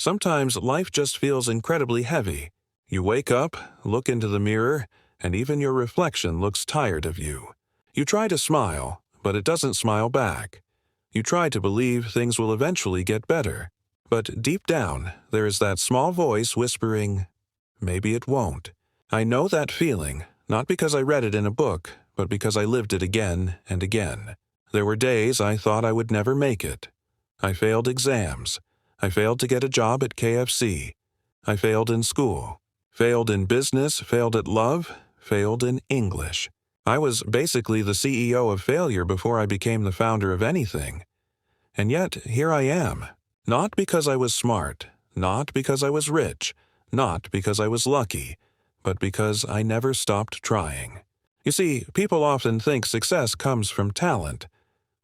Sometimes life just feels incredibly heavy. You wake up, look into the mirror, and even your reflection looks tired of you. You try to smile, but it doesn't smile back. You try to believe things will eventually get better. But deep down, there is that small voice whispering, maybe it won't. I know that feeling, not because I read it in a book, but because I lived it again and again. There were days I thought I would never make it. I failed exams. I failed to get a job at KFC. I failed in school. Failed in business, failed at love, failed in English. I was basically the CEO of failure before I became the founder of anything. And yet, here I am. Not because I was smart, not because I was rich, not because I was lucky, but because I never stopped trying. You see, people often think success comes from talent.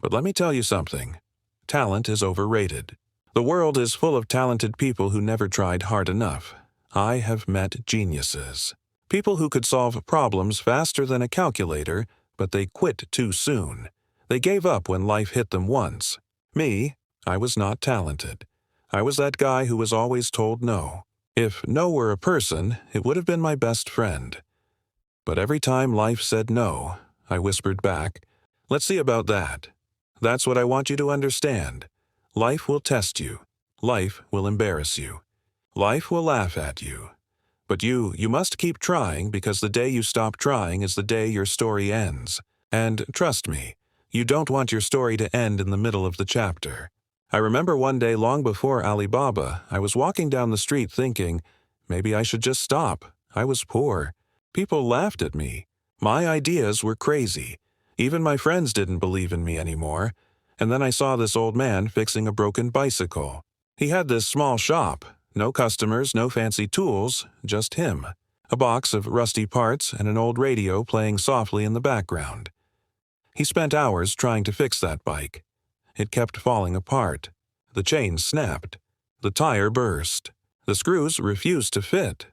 But let me tell you something. Talent is overrated. The world is full of talented people who never tried hard enough. I have met geniuses. People who could solve problems faster than a calculator, but they quit too soon. They gave up when life hit them once. Me, I was not talented. I was that guy who was always told no. If no were a person, it would have been my best friend. But every time life said no, I whispered back, let's see about that. That's what I want you to understand. Life will test you. Life will embarrass you. Life will laugh at you. But you must keep trying because the day you stop trying is the day your story ends. And trust me, you don't want your story to end in the middle of the chapter. I remember one day long before Alibaba, I was walking down the street thinking, maybe I should just stop. I was poor. People laughed at me. My ideas were crazy. Even my friends didn't believe in me anymore. And then I saw this old man fixing a broken bicycle. He had this small shop. No customers, no fancy tools, just him. A box of rusty parts and an old radio playing softly in the background. He spent hours trying to fix that bike. It kept falling apart. The chain snapped. The tire burst. The screws refused to fit.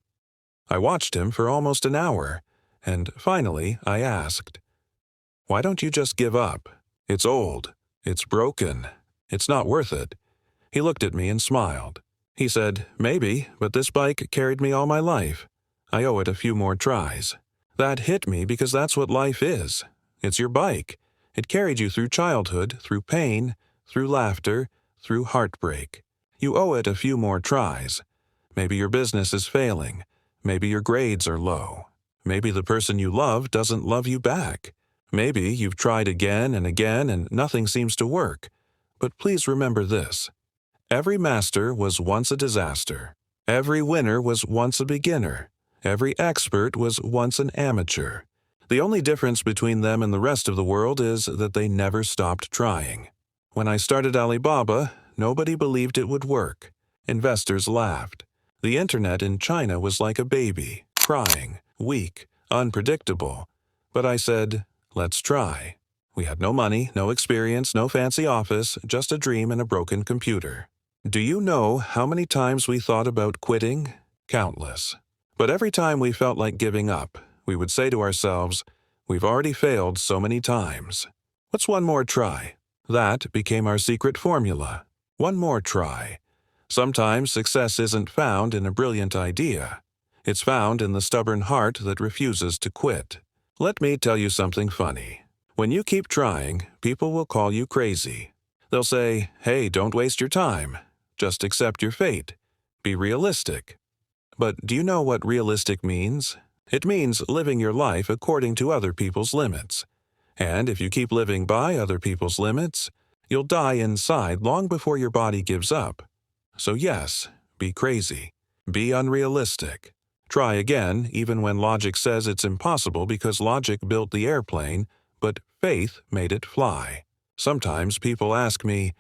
I watched him for almost an hour, and finally I asked, "Why don't you just give up? It's old. It's broken. It's not worth it." He looked at me and smiled. He said, "Maybe, but this bike carried me all my life. I owe it a few more tries." That hit me because that's what life is. It's your bike. It carried you through childhood, through pain, through laughter, through heartbreak. You owe it a few more tries. Maybe your business is failing. Maybe your grades are low. Maybe the person you love doesn't love you back. Maybe you've tried again and nothing seems to work. But please remember this. Every master was once a disaster. Every winner was once a beginner. Every expert was once an amateur. The only difference between them and the rest of the world is that they never stopped trying. When I started Alibaba, nobody believed it would work. Investors laughed. The internet in China was like a baby, crying, weak, unpredictable. But I said, let's try. We had no money, no experience, no fancy office, just a dream and a broken computer. Do you know how many times we thought about quitting? Countless. But every time we felt like giving up, we would say to ourselves, we've already failed so many times. What's one more try? That became our secret formula. One more try. Sometimes success isn't found in a brilliant idea. It's found in the stubborn heart that refuses to quit. Let me tell you something funny. When you keep trying, people will call you crazy. They'll say, hey, don't waste your time. Just accept your fate. Be realistic. But do you know what realistic means? It means living your life according to other people's limits. And if you keep living by other people's limits, you'll die inside long before your body gives up. So yes, be crazy. Be unrealistic. Try again, even when logic says it's impossible because logic built the airplane, but faith made it fly. Sometimes people ask me,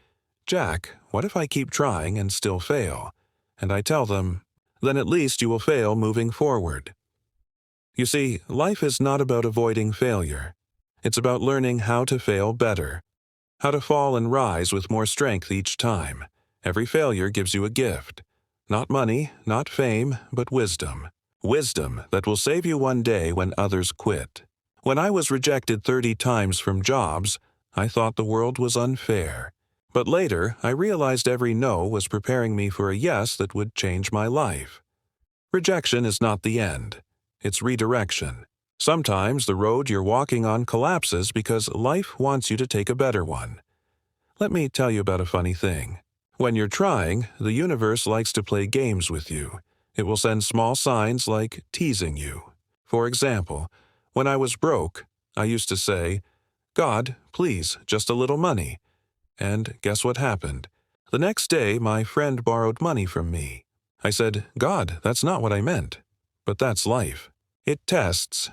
Jack, what if I keep trying and still fail? And I tell them, then at least you will fail moving forward. You see, life is not about avoiding failure. It's about learning how to fail better, how to fall and rise with more strength each time. Every failure gives you a gift. Not money, not fame, but wisdom. Wisdom that will save you one day when others quit. When I was rejected 30 times from jobs, I thought the world was unfair. But later, I realized every no was preparing me for a yes that would change my life. Rejection is not the end. It's redirection. Sometimes the road you're walking on collapses because life wants you to take a better one. Let me tell you about a funny thing. When you're trying, the universe likes to play games with you. It will send small signs like teasing you. For example, when I was broke, I used to say, "God, please, just a little money." And guess what happened? The next day, my friend borrowed money from me. I said, "God, that's not what I meant." But that's life. It tests,